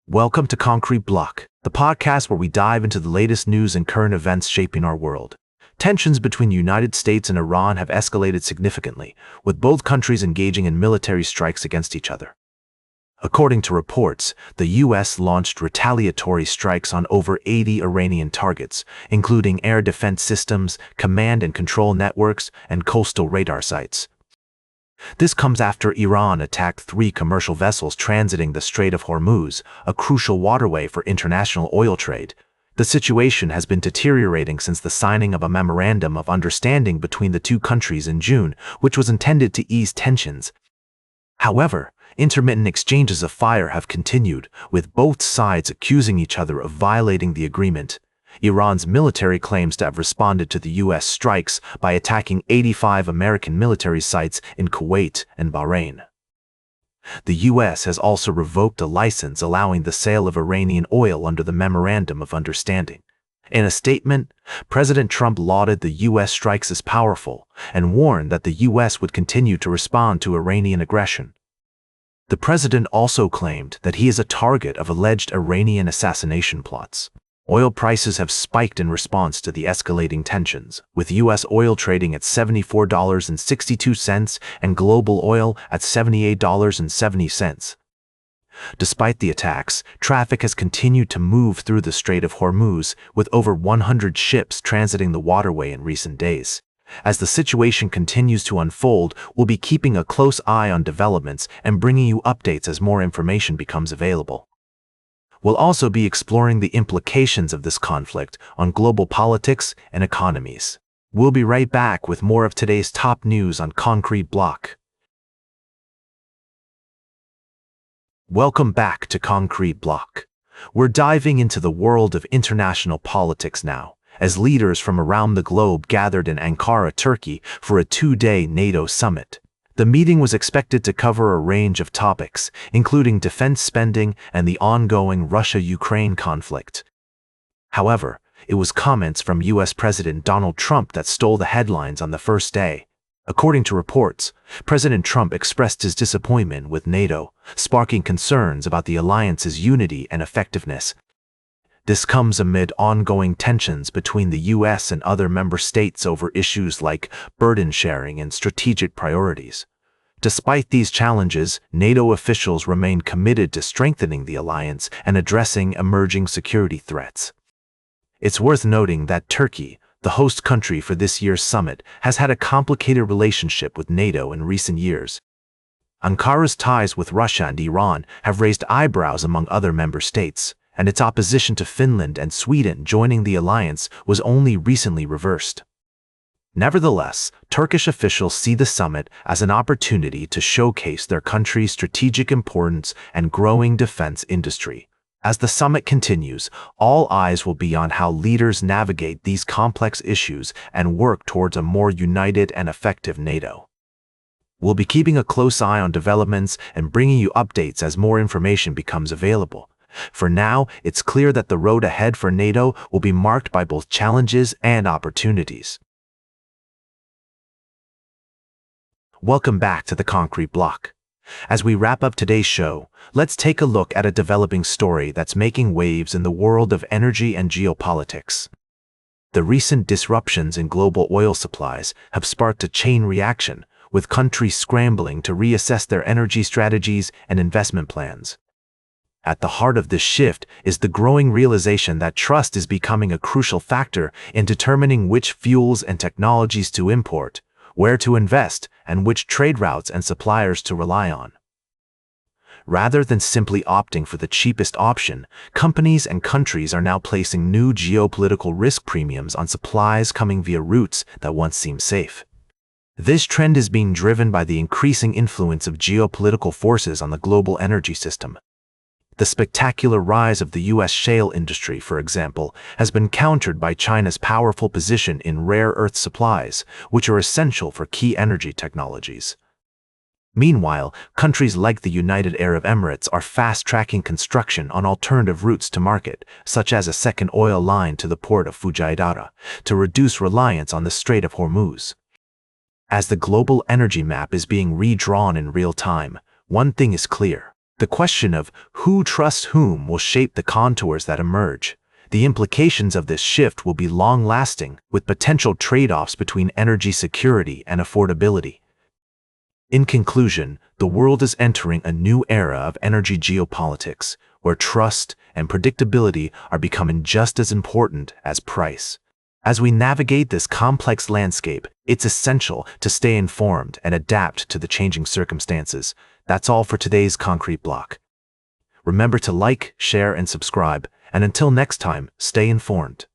Welcome to Concrete Block, the podcast where we dive into the latest news and current events shaping our world. Tensions between the United States and Iran have escalated significantly, with both countries engaging in military strikes against each other. According to reports, the U.S. launched retaliatory strikes on over 80 Iranian targets, including air defense systems, command and control networks, and coastal radar sites. This comes after Iran attacked 3 commercial vessels transiting the Strait of Hormuz, a crucial waterway for international oil trade. The situation has been deteriorating since the signing of a memorandum of understanding between the two countries in June, which was intended to ease tensions. However, intermittent exchanges of fire have continued, with both sides accusing each other of violating the agreement. Iran's military claims to have responded to the U.S. strikes by attacking 85 American military sites in Kuwait and Bahrain. The U.S. has also revoked a license allowing the sale of Iranian oil under the Memorandum of Understanding. In a statement, President Trump lauded the U.S. strikes as powerful and warned that the U.S. would continue to respond to Iranian aggression. The president also claimed that he is a target of alleged Iranian assassination plots. Oil prices have spiked in response to the escalating tensions, with U.S. oil trading at $74.62 and global oil at $78.70. Despite the attacks, traffic has continued to move through the Strait of Hormuz, with over 100 ships transiting the waterway in recent days. As the situation continues to unfold, we'll be keeping a close eye on developments and bringing you updates as more information becomes available. We'll also be exploring the implications of this conflict on global politics and economies. We'll be right back with more of today's top news on Concrete Block. Welcome back to Concrete Block. We're diving into the world of international politics now, as leaders from around the globe gathered in Ankara, Turkey, for a 2-day NATO summit. The meeting was expected to cover a range of topics, including defense spending and the ongoing Russia-Ukraine conflict. However, it was comments from U.S. President Donald Trump that stole the headlines on the first day. According to reports, President Trump expressed his disappointment with NATO, sparking concerns about the alliance's unity and effectiveness. This comes amid ongoing tensions between the U.S. and other member states over issues like burden sharing and strategic priorities. Despite these challenges, NATO officials remain committed to strengthening the alliance and addressing emerging security threats. It's worth noting that Turkey, the host country for this year's summit, has had a complicated relationship with NATO in recent years. Ankara's ties with Russia and Iran have raised eyebrows among other member states, and its opposition to Finland and Sweden joining the alliance was only recently reversed. Nevertheless, Turkish officials see the summit as an opportunity to showcase their country's strategic importance and growing defense industry. As the summit continues, all eyes will be on how leaders navigate these complex issues and work towards a more united and effective NATO. We'll be keeping a close eye on developments and bringing you updates as more information becomes available. For now, it's clear that the road ahead for NATO will be marked by both challenges and opportunities. Welcome back to the Concrete Block. As we wrap up today's show, let's take a look at a developing story that's making waves in the world of energy and geopolitics. The recent disruptions in global oil supplies have sparked a chain reaction, with countries scrambling to reassess their energy strategies and investment plans. At the heart of this shift is the growing realization that trust is becoming a crucial factor in determining which fuels and technologies to import, where to invest, and which trade routes and suppliers to rely on. Rather than simply opting for the cheapest option, companies and countries are now placing new geopolitical risk premiums on supplies coming via routes that once seemed safe. This trend is being driven by the increasing influence of geopolitical forces on the global energy system. The spectacular rise of the U.S. shale industry, for example, has been countered by China's powerful position in rare earth supplies, which are essential for key energy technologies. Meanwhile, countries like the United Arab Emirates are fast-tracking construction on alternative routes to market, such as a second oil line to the port of Fujairah, to reduce reliance on the Strait of Hormuz. As the global energy map is being redrawn in real time, one thing is clear. The question of who trusts whom will shape the contours that emerge. The implications of this shift will be long-lasting, with potential trade-offs between energy security and affordability. In conclusion, the world is entering a new era of energy geopolitics, where trust and predictability are becoming just as important as price. As we navigate this complex landscape, it's essential to stay informed and adapt to the changing circumstances. That's all for today's Concrete Block. Remember to like, share, and subscribe, and until next time, stay informed.